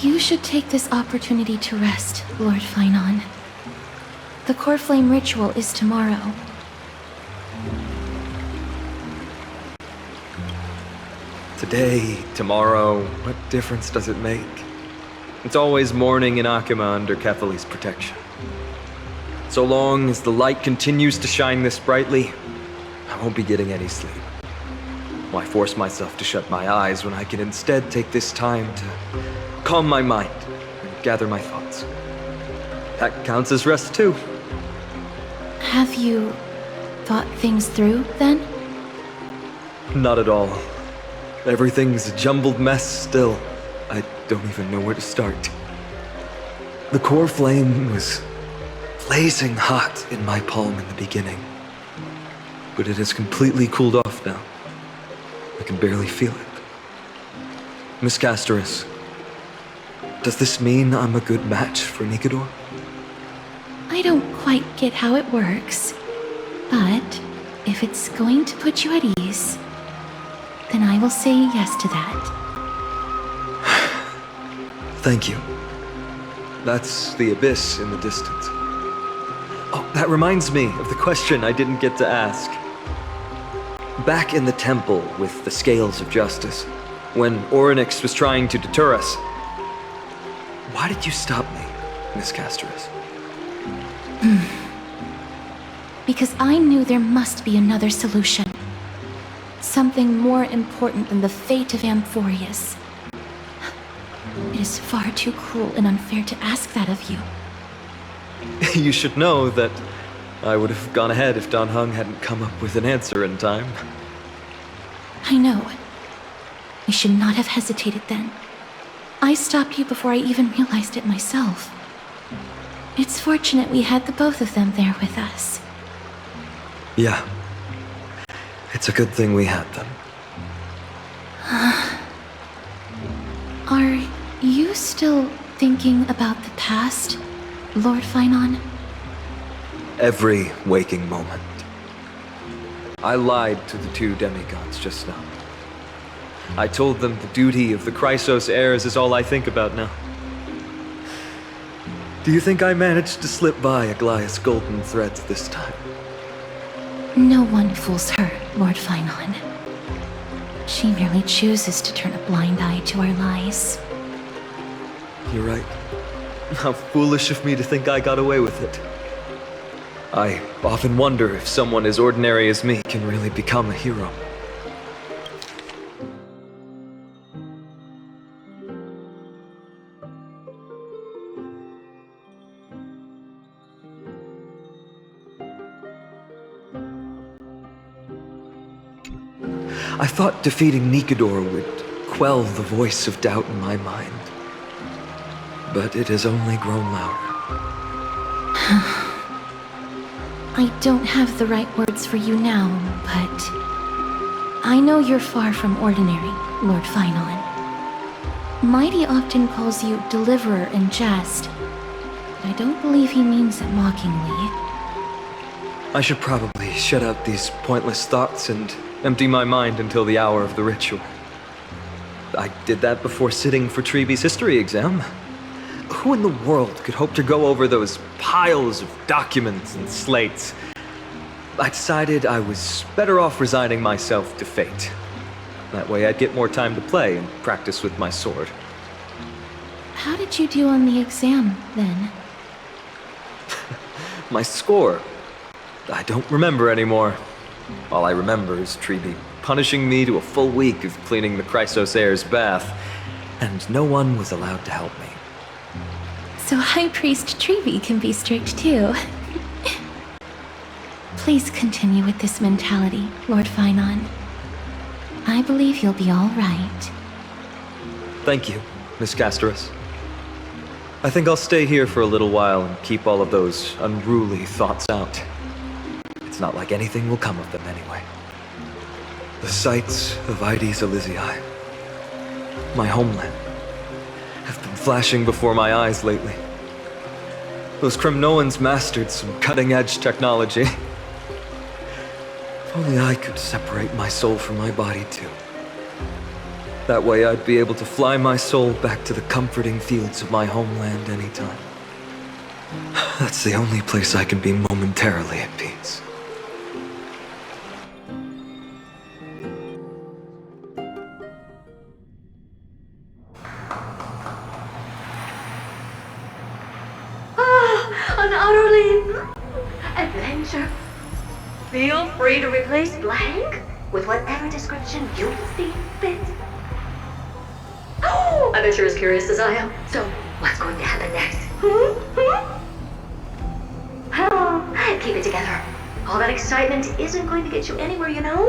You should take this opportunity to rest, Lord Finon. The core flame ritual is tomorrow. Today, tomorrow, what difference does it make? It's always morning in Akima under Kethali's protection. So long as the light continues to shine this brightly, I won't be getting any sleep. Why force myself to shut my eyes when I can instead take this time to calm my mind and gather my thoughts? That counts as rest too. Have you thought things through, then? Not at all. Everything's a jumbled mess still. I don't even know where to start. The core flame was blazing hot in my palm in the beginning, but it has completely cooled off now. I can barely feel it. Miss Castoris, does this mean I'm a good match for Nikador? I don't quite get how it works, but if it's going to put you at ease, then I will say yes to that. Thank you. That's the abyss in the distance. Oh, that reminds me of the question I didn't get to ask. Back in the temple with the Scales of Justice, when Orynyx was trying to deter us, why did you stop me, Miss Castoris? Because I knew there must be another solution. Something more important than the fate of Amphorius. It is far too cruel and unfair to ask that of you. You should know that I would have gone ahead if Dan Heng hadn't come up with an answer in time. I know. I should not have hesitated then. I stopped you before I even realized it myself. It's fortunate we had the both of them there with us. Yeah. It's a good thing we had them. Are you still thinking about the past, Lord Finon? Every waking moment. I lied to the two demigods just now. I told them the duty of the Chrysos heirs is all I think about now. Do you think I managed to slip by Aglaya's golden threads this time? No one fools her, Lord Finon. She merely chooses to turn a blind eye to our lies. You're right. How foolish of me to think I got away with it. I often wonder if someone as ordinary as me can really become a hero. I thought defeating Nikador would quell the voice of doubt in my mind. But it has only grown louder. I don't have the right words for you now, but I know you're far from ordinary, Lord Finon. Mighty often calls you Deliverer in jest, but I don't believe he means it mockingly. I should probably shut out these pointless thoughts and empty my mind until the hour of the ritual. I did that before sitting for Treeby's history exam. Who in the world could hope to go over those piles of documents and slates? I decided I was better off resigning myself to fate. That way I'd get more time to play and practice with my sword. How did you do on the exam, then? My score? I don't remember anymore. All I remember is Treeby punishing me to a full week of cleaning the Chrysos heir's bath, and no one was allowed to help me. So High Priest Treeby can be strict too. Please continue with this mentality, Lord Finon. I believe you'll be all right. Thank you, Miss Castoris. I think I'll stay here for a little while and keep all of those unruly thoughts out. It's not like anything will come of them anyway. The sights of Ides Elysiae, my homeland, have been flashing before my eyes lately. Those Kremnoans mastered some cutting-edge technology. If only I could separate my soul from my body too. That way I'd be able to fly my soul back to the comforting fields of my homeland anytime. That's the only place I can be momentarily at peace. An utterly adventure. Feel free to replace blank with whatever description you see fit. Oh, I bet you're as curious as I am. So, what's going to happen next? Oh, keep it together. All that excitement isn't going to get you anywhere, you know?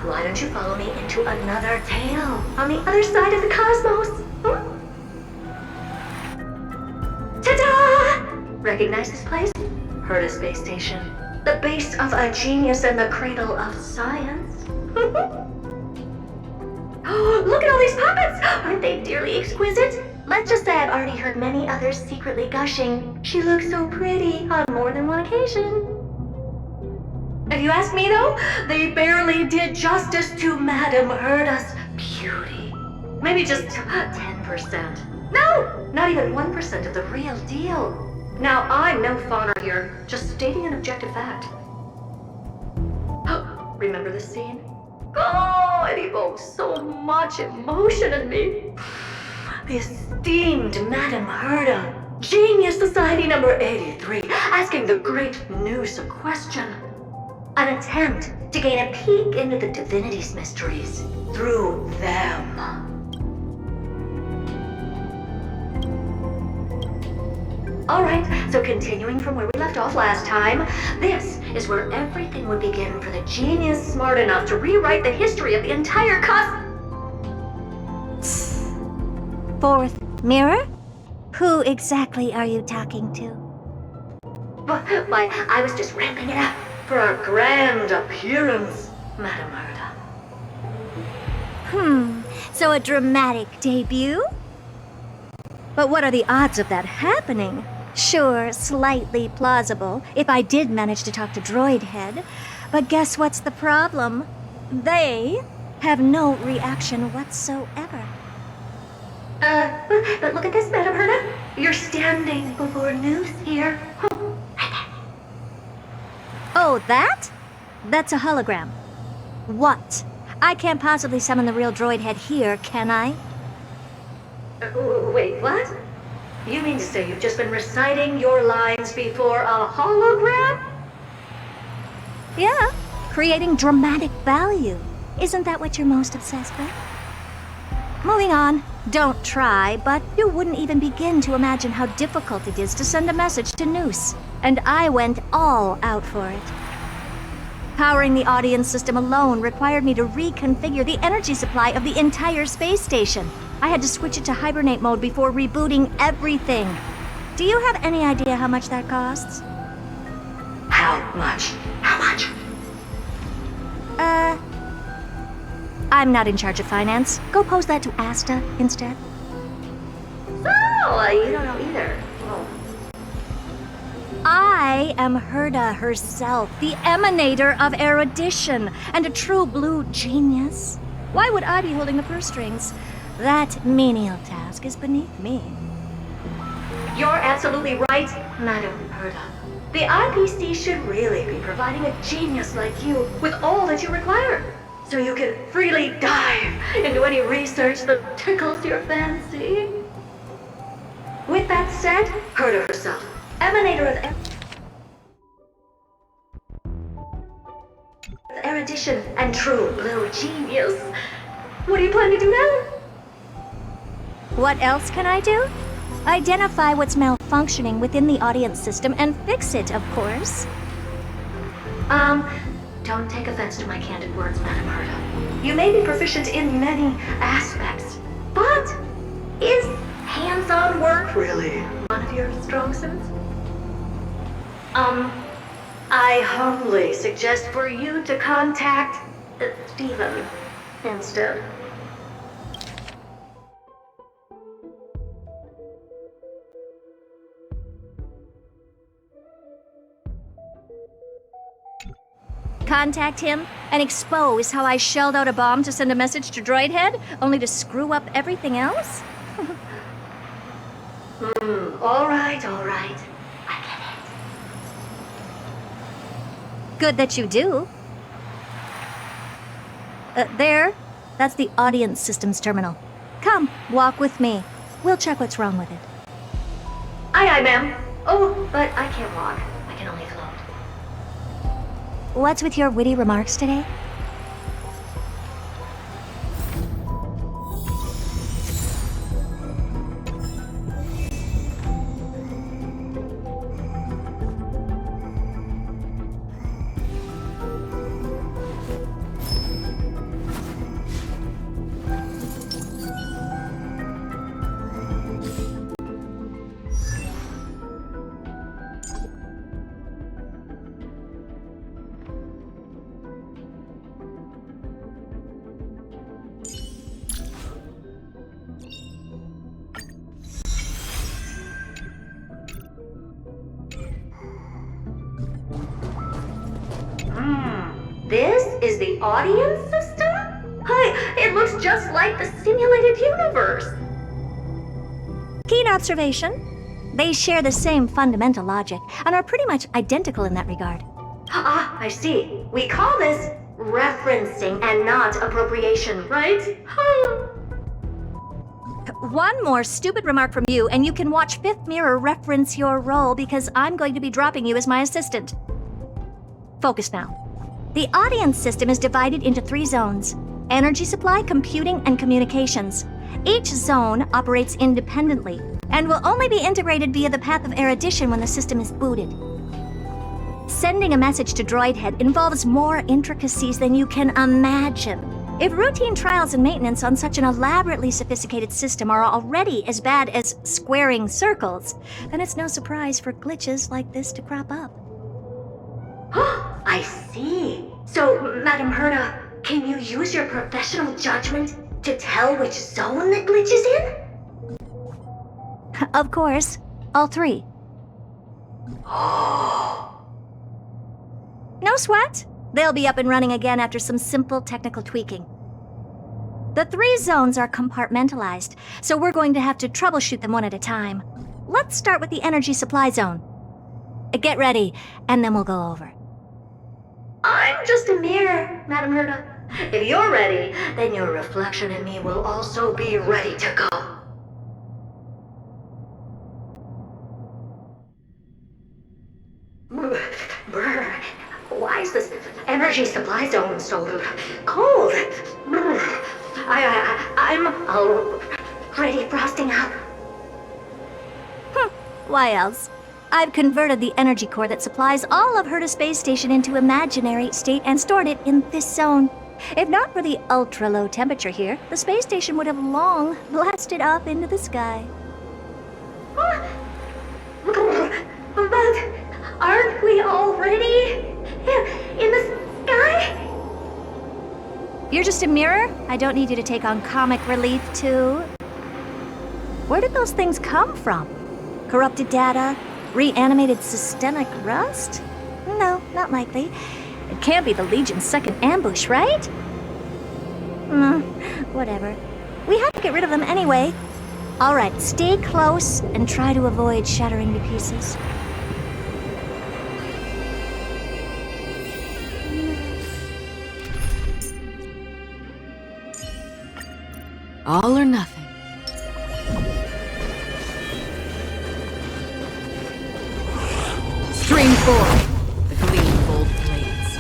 Why don't you follow me into another tale on the other side of the cosmos? Ta-da! Recognize this place? Herta Space Station. The base of a genius and the cradle of science. Oh, look at all these puppets! Aren't they dearly exquisite? Let's just say I've already heard many others secretly gushing. She looks so pretty on more than one occasion. If you ask me though, they barely did justice to Madame Herta's beauty. Maybe just 10%. No, not even 1% of the real deal. Now, I'm no fawner here, just stating an objective fact. Remember this scene? Oh, it evokes so much emotion in me. The esteemed Madame Herta, Genius Society number 83, asking the great Noose a question. An attempt to gain a peek into the divinity's mysteries through them. Alright, so continuing from where we left off last time, this is where everything would begin for the genius smart enough to rewrite the history of the entire Fourth mirror? Who exactly are you talking to? Why, I was just ramping it up for our grand appearance, Madame Herta. So a dramatic debut? But what are the odds of that happening? Sure, slightly plausible, if I did manage to talk to Droid Head. But guess what's the problem? They have no reaction whatsoever. But look at this, Madame Herta. You're standing before Noose here. Oh, that? That's a hologram. What? I can't possibly summon the real Droid Head here, can I? Wait, what? You mean to say you've just been reciting your lines before a hologram? Yeah, creating dramatic value. Isn't that what you're most obsessed with? Moving on. Don't try, but you wouldn't even begin to imagine how difficult it is to send a message to Noose. And I went all out for it. Powering the audience system alone required me to reconfigure the energy supply of the entire space station. I had to switch it to hibernate mode before rebooting everything. Do you have any idea how much that costs? How much? How much? I'm not in charge of finance. Go pose that to Asta instead. Oh, you don't know either. Oh. I am Herta herself, the emanator of erudition, and a true blue genius. Why would I be holding the purse strings? That menial task is beneath me. You're absolutely right, Madame Herta. The IPC should really be providing a genius like you with all that you require, so you can freely dive into any research that tickles your fancy. With that said, Herta herself, emanator of erudition and true blue genius. What do you plan to do now? What else can I do? Identify what's malfunctioning within the audience system and fix it, of course. Don't take offense to my candid words, Madame Herta. You may be proficient in many aspects, but is hands-on work really one of your strong suits? I humbly suggest for you to contact Steven instead. contact him and expose how I shelled out a bomb to send a message to Droid Head, only to screw up everything else? All right. I get it. Good that you do. There. That's the audience systems terminal. Come, walk with me. We'll check what's wrong with it. Aye, ma'am. Oh, but I can't walk. I can only float. What's with your witty remarks today? This is the audience system? Hi, it looks just like the simulated universe. Keen observation. They share the same fundamental logic and are pretty much identical in that regard. Ah, I see. We call this referencing and not appropriation, right? One more stupid remark from you, and you can watch Fifth Mirror reference your role because I'm going to be dropping you as my assistant. Focus now. The audience system is divided into 3 zones: energy supply, computing, and communications. Each zone operates independently and will only be integrated via the path of erudition when the system is booted. Sending a message to Droid Head involves more intricacies than you can imagine. If routine trials and maintenance on such an elaborately sophisticated system are already as bad as squaring circles, then it's no surprise for glitches like this to crop up. I see. So, Madam Herta, can you use your professional judgment to tell which zone the glitch is in? Of course, all 3. No sweat. They'll be up and running again after some simple technical tweaking. The 3 zones are compartmentalized, so we're going to have to troubleshoot them one at a time. Let's start with the energy supply zone. Get ready, and then we'll go over. I'm just a mirror, Madam Herta. If you're ready, then your reflection in me will also be ready to go. Brr, why is this energy supply zone so cold? Brr, I'm already frosting up. Why else? I've converted the energy core that supplies all of Herta Space Station into imaginary state and stored it in this zone. If not for the ultra-low temperature here, the space station would have long blasted off into the sky. But aren't we already in the sky? You're just a mirror? I don't need you to take on comic relief, too. Where did those things come from? Corrupted data? Reanimated systemic rust? No, not likely. It can't be the Legion's second ambush, right? Whatever. We have to get rid of them anyway. All right, stay close and try to avoid shattering to pieces. All or nothing. Stream forth the gleam gold blades.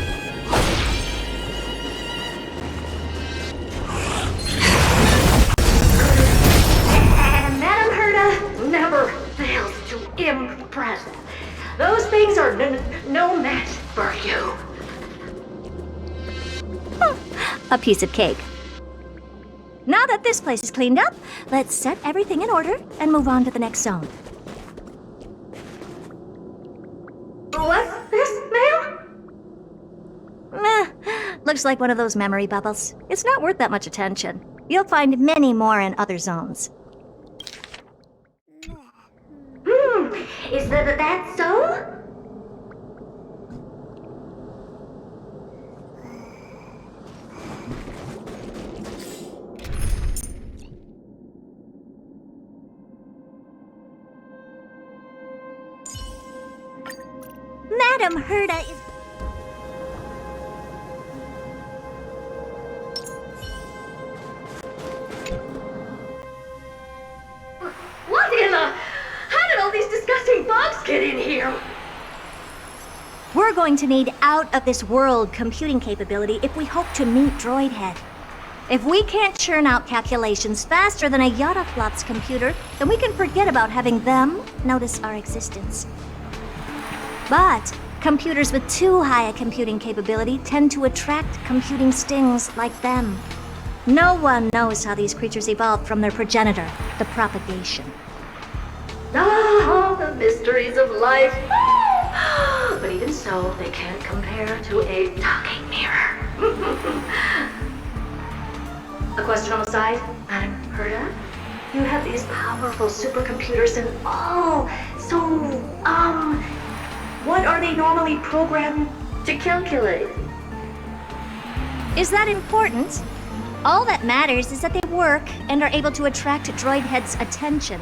And Madam Herta never fails to impress. Those things are no match for you. A piece of cake. Now that this place is cleaned up, let's set everything in order and move on to the next zone. What's this, ma'am? Looks like one of those memory bubbles. It's not worth that much attention. You'll find many more in other zones. Is that so? Madam Herda is... What in the... How did all these disgusting bugs get in here? We're going to need out-of-this-world computing capability if we hope to meet Droidhead. If we can't churn out calculations faster than a Yottaflop's computer, then we can forget about having them notice our existence. But computers with too high a computing capability tend to attract computing stings like them. No one knows how these creatures evolved from their progenitor, the propagation. Ah, the mysteries of life. But even so, they can't compare to a talking mirror. A question on the side, Madam Herda? You have these powerful supercomputers and what are they normally programmed to calculate? Is that important? All that matters is that they work and are able to attract Droidhead's attention.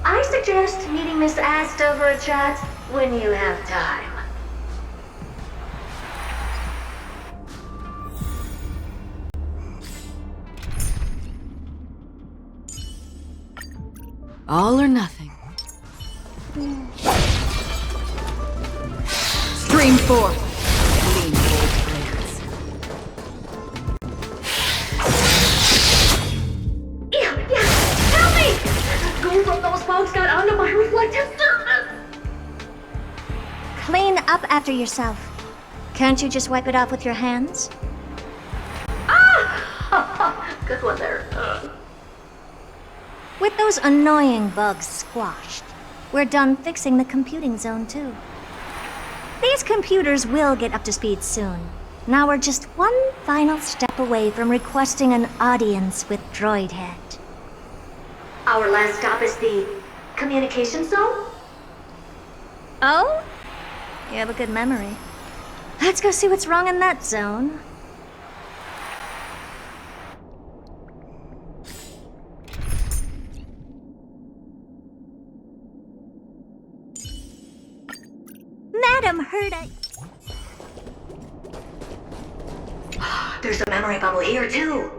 I suggest meeting Miss Asta for a chat when you have time. All or nothing. Stream forth. Gleam bold blades. Yeah, help me! Go from those bugs got onto my reflective surface! Clean up after yourself. Can't you just wipe it off with your hands? Ah! Good one there. With those annoying bugs squashed, we're done fixing the computing zone too. These computers will get up to speed soon. Now we're just one final step away from requesting an audience with Droidhead. Our last stop is the communication zone? Oh? You have a good memory. Let's go see what's wrong in that zone. Madam Herda... There's a memory bubble here too.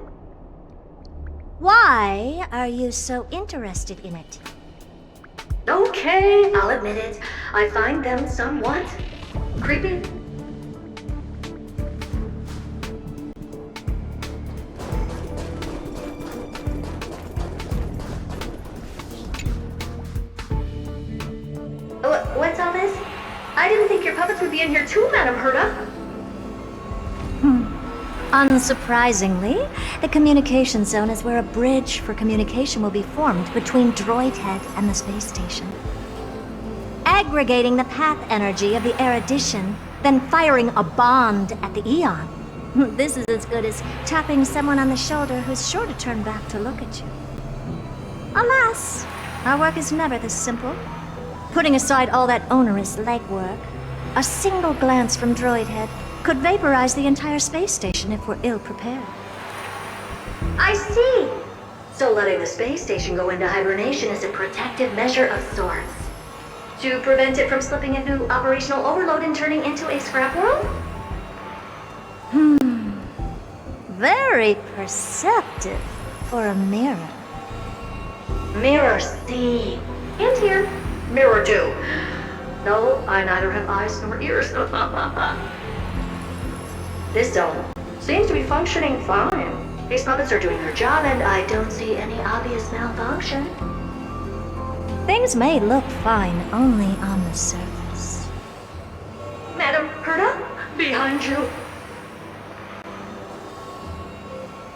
Why are you so interested in it? Okay, I'll admit it. I find them somewhat creepy. What's all this? I didn't think your puppets would be in here too, Madam Herda. Unsurprisingly, the communication zone is where a bridge for communication will be formed between Droidhead and the space station. Aggregating the path energy of the erudition, then firing a bond at the Eon. This is as good as tapping someone on the shoulder who's sure to turn back to look at you. Alas, our work is never this simple. Putting aside all that onerous legwork, a single glance from Droidhead could vaporize the entire space station if we're ill-prepared. I see. So letting the space station go into hibernation is a protective measure of sorts. To prevent it from slipping into operational overload and turning into a scrap world? Very perceptive for a mirror. Mirror C. And here. Mirror 2. No, I neither have eyes nor ears. This zone seems to be functioning fine. These puppets are doing their job and I don't see any obvious malfunction. Things may look fine only on the surface. Madam Herda, behind you.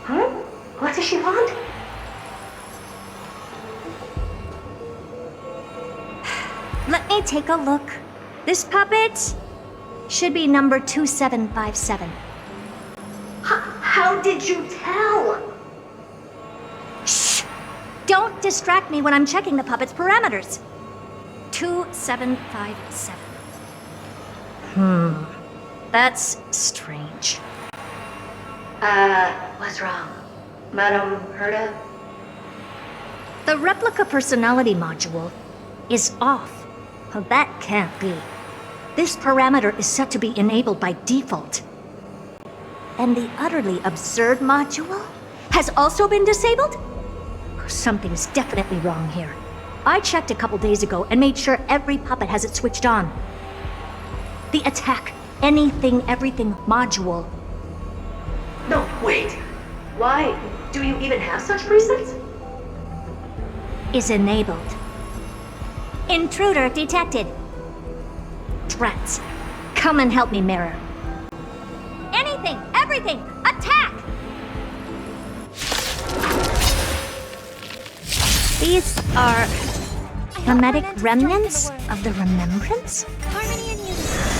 Huh? What does she want? Let me take a look. This puppet should be number 2757. How did you tell? Shh! Don't distract me when I'm checking the puppet's parameters. 2757. That's strange. What's wrong? Madam Herda? The replica personality module is off. Well, that can't be. This parameter is set to be enabled by default. And the utterly absurd module has also been disabled? Something's definitely wrong here. I checked a couple days ago and made sure every puppet has it switched on. The attack, anything, everything module. No, wait. Why do you even have such presets? Is enabled. Intruder detected. Drats. Come and help me, Mirror. Anything, everything, attack! These are hermetic remnants of the remembrance?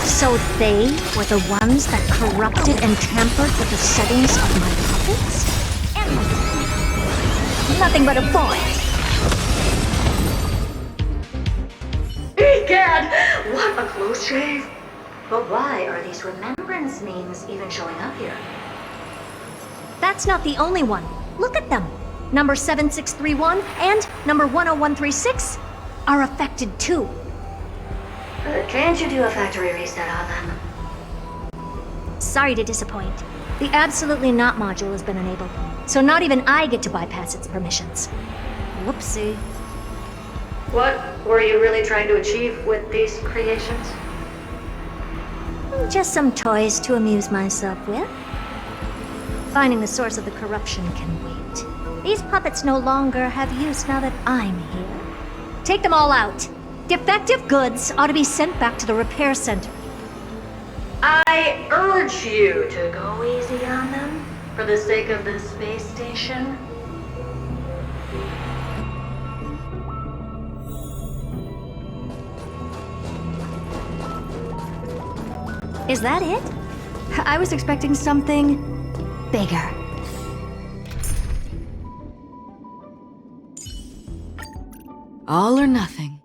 So they were the ones that corrupted and tampered with the settings of my puppets? Nothing but a void. Egad! What a close shave! But why are these remembrance names even showing up here? That's not the only one. Look at them. Number 7631 and number 10136 are affected too. Can't you do a factory reset on them? Sorry to disappoint. The Absolutely Not module has been enabled, so not even I get to bypass its permissions. Whoopsie. What were you really trying to achieve with these creations? Just some toys to amuse myself with. Finding the source of the corruption can wait. These puppets no longer have use now that I'm here. Take them all out. Defective goods ought to be sent back to the repair center. I urge you to go easy on them for the sake of the space station. Is that it? I was expecting something bigger. All or nothing.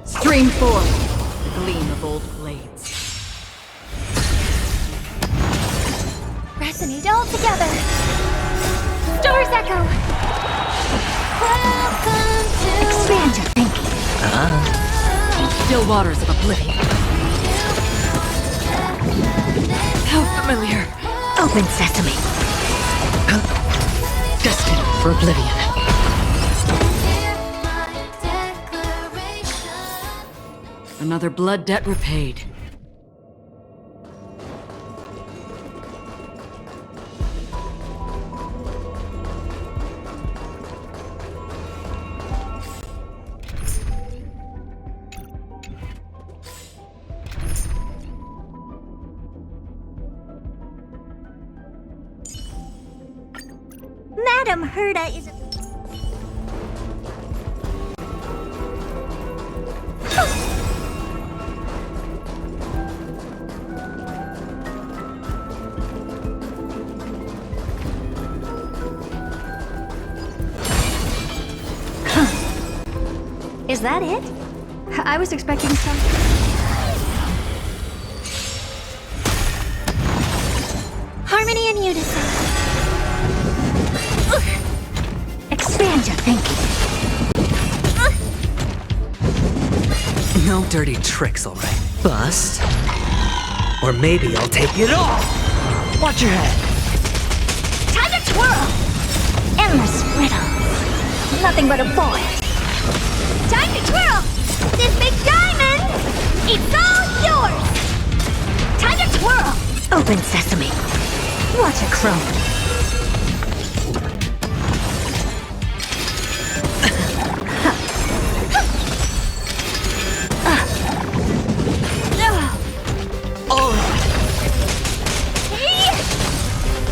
Stream forth, the gleam of old blades. Resonate all together. Stars echo. Welcome to Expand your thinking. Still waters of oblivion. How familiar. Open sesame. Destined for oblivion. Another blood debt repaid. Madam Herda is a... Is that it? I was expecting something. harmony and unison. Expand your thinking. No dirty tricks, all right. Bust. Or maybe I'll take it all. Watch your head. Time to twirl! Endless riddles. Nothing but a void. Time to twirl! This big diamond! It's all yours! Time to twirl! Open sesame. Watch it crumble. All right.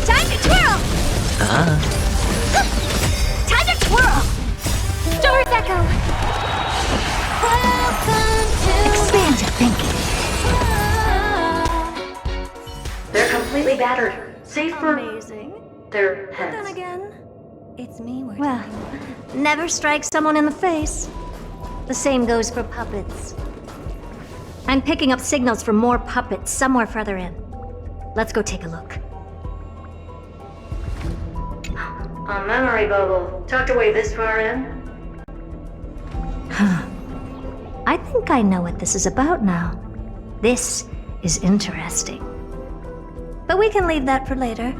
Time to twirl! Time to twirl! Stars echo. Welcome to Expand your thinking. They're completely battered. Safe for Amazing. their Then heads. again, it's me we're well, never strike someone in the face. The same goes for puppets. I'm picking up signals from more puppets somewhere further in. Let's go take a look. A memory bubble tucked away this far in. I think I know what this is about now. This is interesting. But we can leave that for later.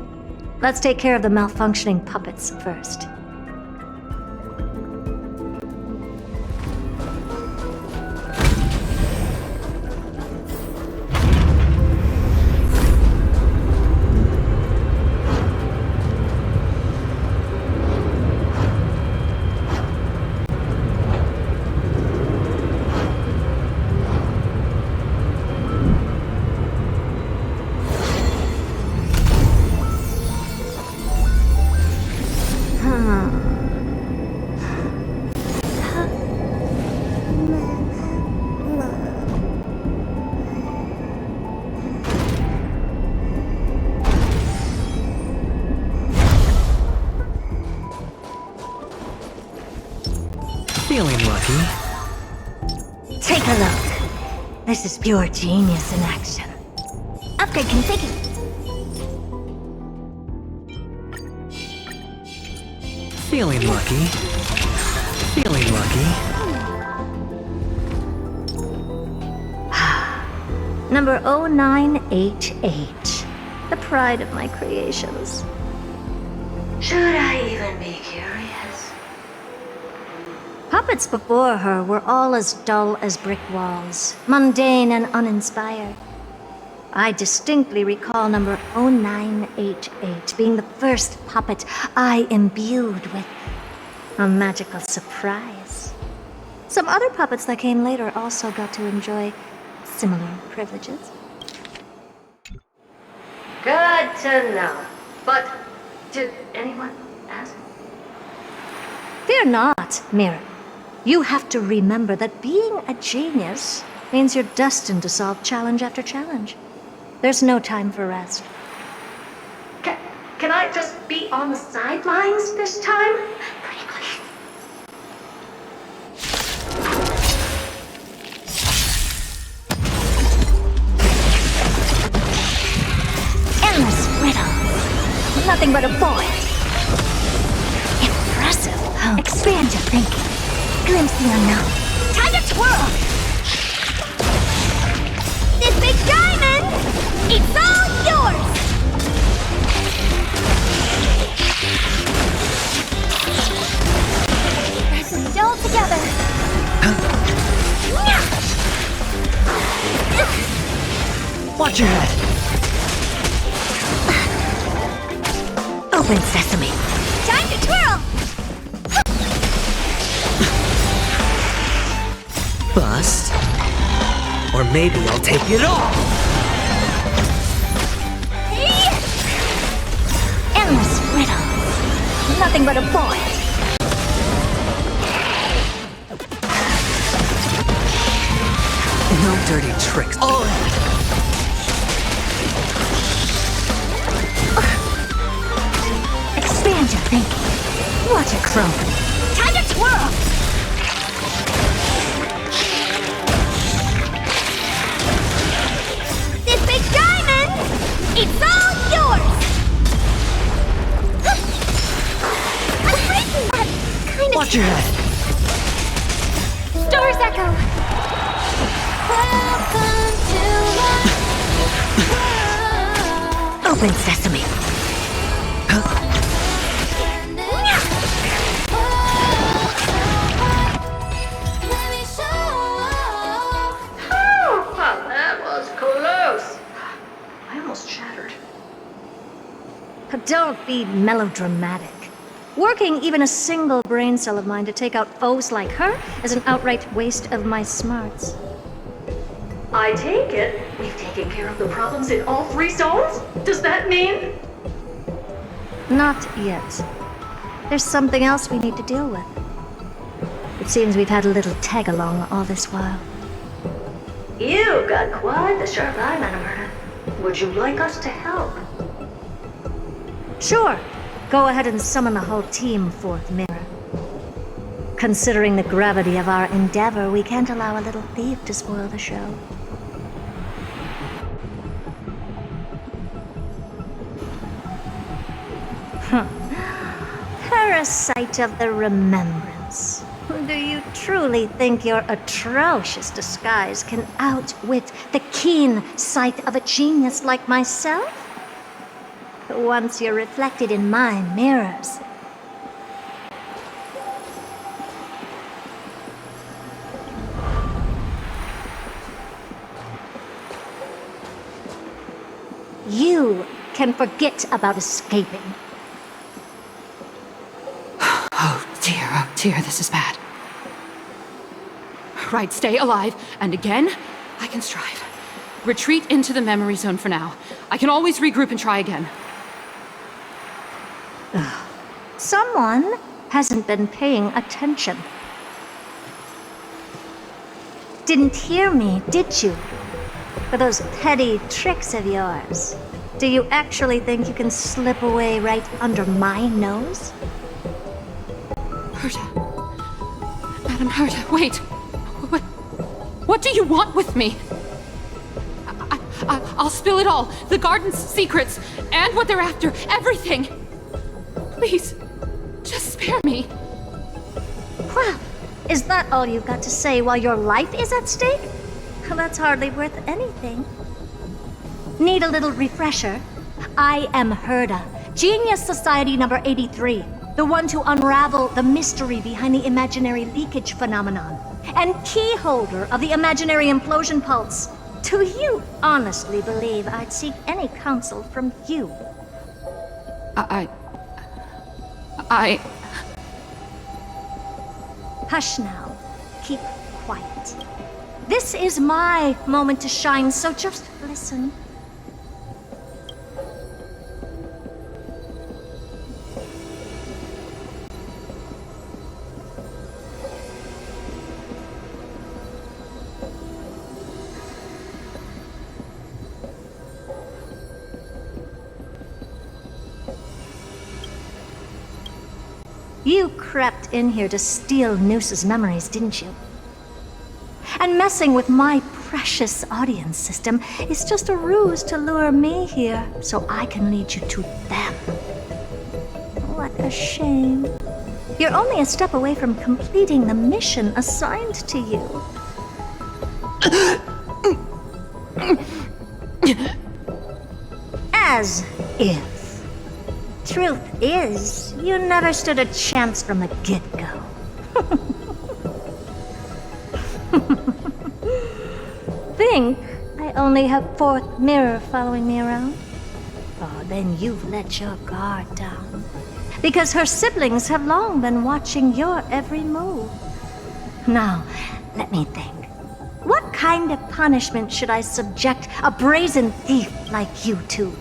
Let's take care of the malfunctioning puppets first. Feeling lucky. Take a look. This is pure genius in action. Upgrade configured. Feeling lucky. Feeling lucky. Number 0988. The pride of my creations. Should I even be curious? Puppets before her were all as dull as brick walls, mundane and uninspired. I distinctly recall number 0988 being the first puppet I imbued with a magical surprise. Some other puppets that came later also got to enjoy similar privileges. Good to know. But did anyone ask? Fear not, Mira. You have to remember that being a genius means you're destined to solve challenge after challenge. There's no time for rest. Can I just be on the sidelines this time? Pretty please. Endless riddles. Nothing but a void. Impressive. Expand your thinking. Glimpse the unknown. Time to twirl! This big diamond! It's all yours! Pressing it all together. Watch your head. Open sesame. Time to twirl! Bust. Or maybe I'll take it all. Endless riddles. Nothing but a void. No dirty tricks. All in. Expand your thinking. Watch it grow. Time to twirl! This big diamond! It's all yours! I'm breaking that kind of... Watch your head. Stars echo! Welcome to my world. Open sesame. Well, that was close. I almost shattered. Don't be melodramatic. Working even a single brain cell of mine to take out foes like her is an outright waste of my smarts. I take it we've taken care of the problems in all 3 zones? Does that mean? Not yet. There's something else we need to deal with. It seems we've had a little tag-along all this while. You've got quite the sharp eye, Madam Herta. Would you like us to help? Sure. Go ahead and summon the whole team forth, Mira. Considering the gravity of our endeavor, we can't allow a little thief to spoil the show. Parasite of the remembrance. Do you truly think your atrocious disguise can outwit the keen sight of a genius like myself? Once you're reflected in my mirrors. You can forget about escaping. Oh dear, this is bad. Right, stay alive, and again, I can strive. Retreat into the memory zone for now. I can always regroup and try again. Someone hasn't been paying attention. Didn't hear me, did you? For those petty tricks of yours. Do you actually think you can slip away right under my nose? Herta. Madam Herta, wait. What do you want with me? I'll spill it all. The garden's secrets, and what they're after. Everything. Please, just spare me. Well, is that all you've got to say while your life is at stake? That's hardly worth anything. Need a little refresher? I am Herta, Genius Society number 83, the one to unravel the mystery behind the imaginary leakage phenomenon, and key holder of the imaginary implosion pulse. Do you honestly believe I'd seek any counsel from you? Hush now. Keep quiet. This is my moment to shine, so just listen. You crept in here to steal Noose's memories, didn't you? And messing with my precious audience system is just a ruse to lure me here so I can lead you to them. What a shame. You're only a step away from completing the mission assigned to you. As if. Truth is, you never stood a chance from the get-go. Think I only have fourth mirror following me around? Oh, then you've let your guard down. Because her siblings have long been watching your every move. Now, let me think. What kind of punishment should I subject a brazen thief like you to?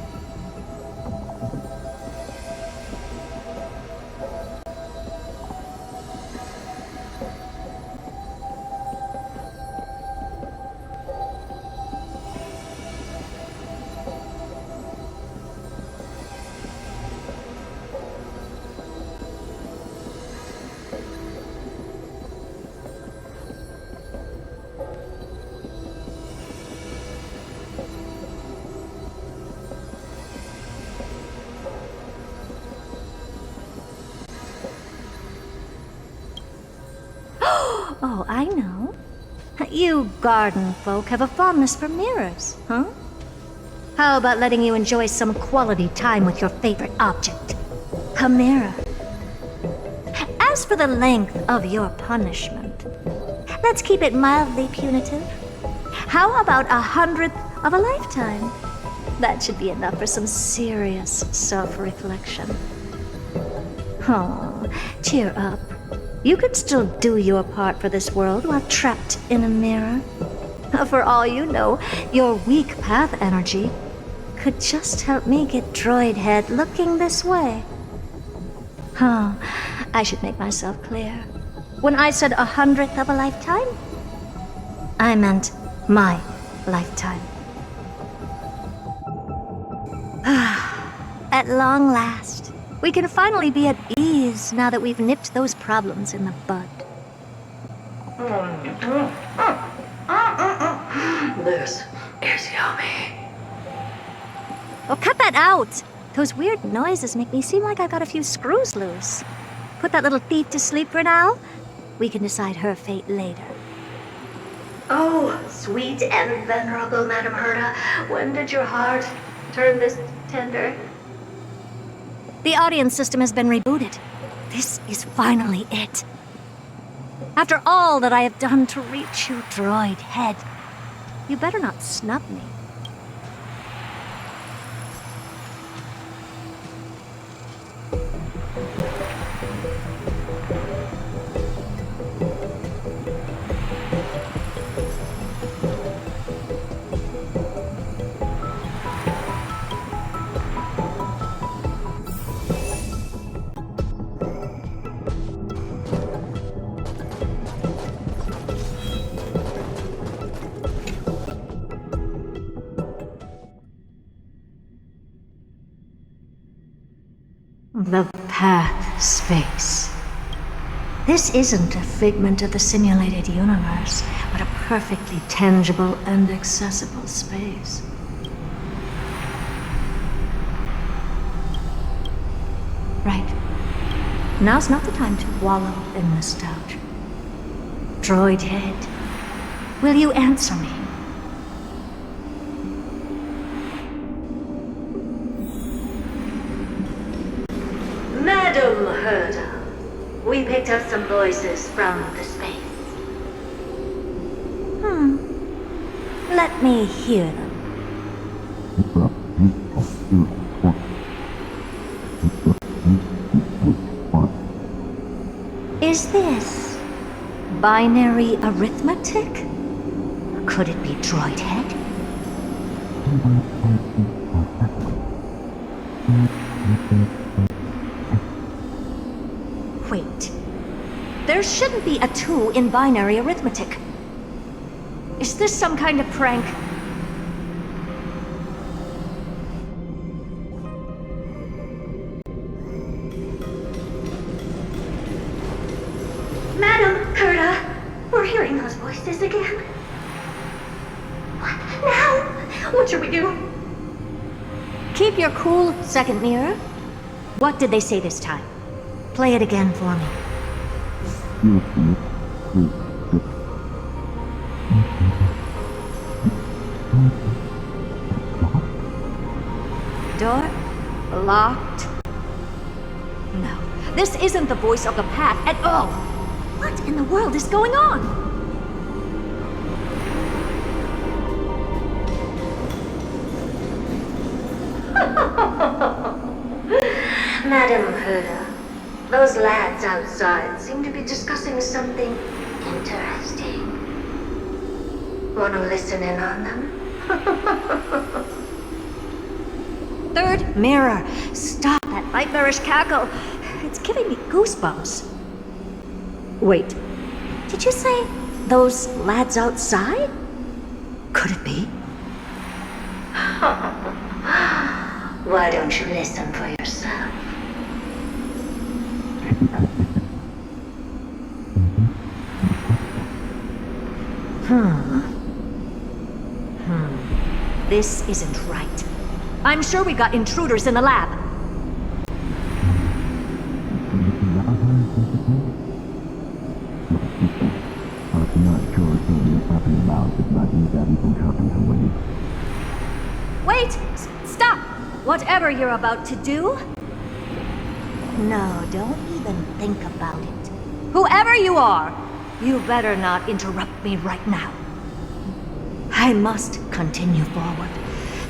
Oh, I know. You garden folk have a fondness for mirrors, huh? How about letting you enjoy some quality time with your favorite object? A mirror. As for the length of your punishment, let's keep it mildly punitive. How about 100th of a lifetime? That should be enough for some serious self-reflection. Oh, cheer up. You could still do your part for this world while trapped in a mirror. For all you know, your weak path energy could just help me get droid head looking this way. Oh, I should make myself clear. When I said 100th of a lifetime, I meant my lifetime. At long last, we can finally be at ease now that we've nipped those problems in the bud. This is yummy. Oh, cut that out! Those weird noises make me seem like I've got a few screws loose. Put that little thief to sleep for now. We can decide her fate later. Oh, sweet and venerable Madam Herta, when did your heart turn this tender? The audience system has been rebooted. This is finally it. After all that I have done to reach you, droid head, you better not snub me. The path space. This isn't a figment of the simulated universe, but a perfectly tangible and accessible space. Right. Now's not the time to wallow in nostalgia. Droid head, will you answer me? Madam Herta, we picked up some voices from the space. Let me hear them. Is this binary arithmetic? Could it be droid head? Wait. There shouldn't be a 2 in binary arithmetic. Is this some kind of prank? Madam Herta, we're hearing those voices again. What now? What should we do? Keep your cool, second mirror. What did they say this time? Play it again for me. Door locked. No, this isn't the voice of the path at all. What in the world is going on? Madam Herta, those lads outside seem to be discussing something interesting. Want to listen in on them? Third mirror, stop that nightmarish cackle. It's giving me goosebumps. Wait, did you say those lads outside? Could it be? Why don't you listen for yourself? This isn't right. I'm sure we got intruders in the lab. Wait! Stop! Whatever you're about to do. No, don't even think about it. Whoever you are, you better not interrupt me right now. I must continue forward.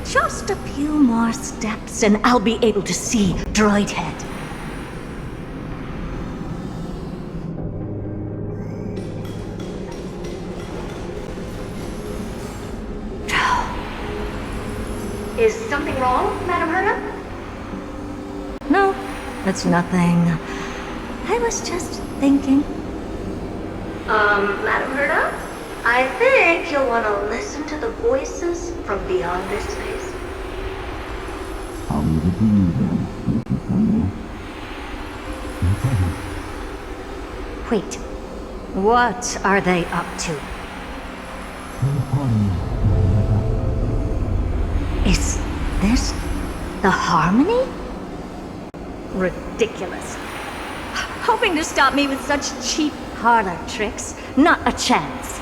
Just a few more steps and I'll be able to see Droid Head. Is something wrong, Madam Herta? No, it's nothing. I was just thinking. Madam Herta? I think you'll want to listen to the voices from beyond this space. Wait, what are they up to? Is this the Harmony? Ridiculous. Hoping to stop me with such cheap parlor tricks. Not a chance.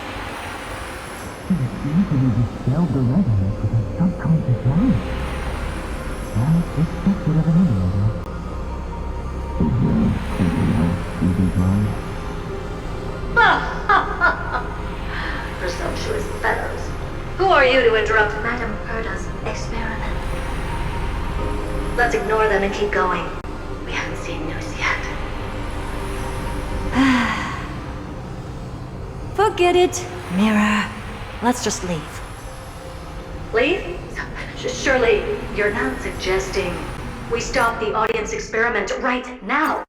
Presumptuous fellows. Who are you to interrupt Madame Perda's experiment? Let's ignore them and keep going. We haven't seen news yet. Forget it, Mirror. Let's just leave. Leave? Surely you're not suggesting we stop the audience experiment right now.